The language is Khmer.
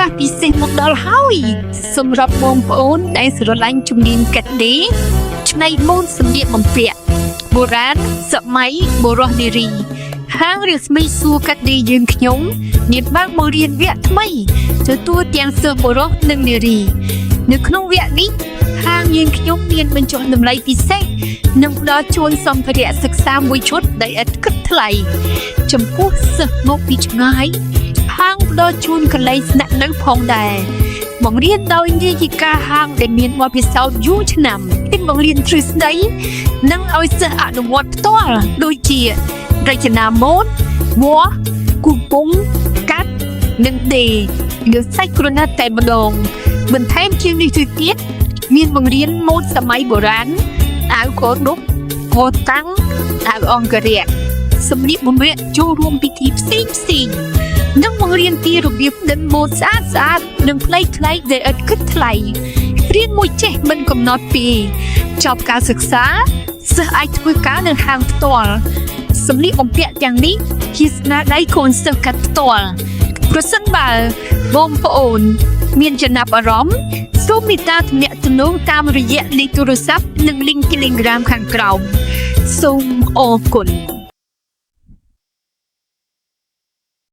កាសពិសេសមកដល់ហើយសម្រាប់បងប្អូនដែលស្រឡាញ់ជំនាញកាត់ដេរឆ្នៃម៉ូដសម្លៀកបំពាក់បុរាណសម័យបុរសនារីហាងរាស្មីសួរកាត់ដេរយើងខ្ញុំមានបើកបង្រៀនវគ្គថ្មីទទួលទាំងសិស្សបុរសនិងនារីនៅក្នុងវគ្គនេះហាងយើងខ្ញុំមានបញ្ចុះតម្លៃពិសេសនិងផ្ដល់ជូនសម្ភារៈសិក្សាមួយឈុតដែលឥតគិតថ្លៃចំពោះសិស្សមកពីឆ្ងាយហាងផ្ដល់ជូនកន្លែងស្នាក់នៅផងដែរបង្រៀនដោយនាយិកាហាងដែលមានបទពិសោធន៍យូរឆ្នាំទាំងបង្រៀនទ្រឹស្ដីនិងឲ្យសិស្សអនុវត្តផ្ទាល់ដូចជារចនាម៉ូដវាស់គូពង់កាត់និងដេរលើសាច់ក្រណាត់តែម្ដងបន្ថែមជាងនេះទៅទៀតមានបង្រៀនម៉ូដសម័យបុរាណអាវកោដុកកោតាំងអាវអង្គរៈសម្លៀកបំពាក់ចូលរួមពិធីផ្សេងនិងបង្រៀនពីរបៀបដិតម៉ូដស្អាតនិងថ្លៃដែលឥតគិតថ្លៃរៀនមួយចេះមិនកំណត់ពេលចប់ការសិក្សាសិស្សអាចធ្វើការនៅហាងផ្ទាល់សម្លៀកបំពាក់ទាំងនេះជាស្នាដៃកូនសិស្សកាត់ផ្ទាល់ប្រសិនបើបងប្អូនមានចំណាប់អារម្មណ៍សូមមេត្តាទំនាក់ទំនងតាមរយៈលេខទូរស័ព្ទនិង link Telegram ខាងក្រោមសូមអរគុណ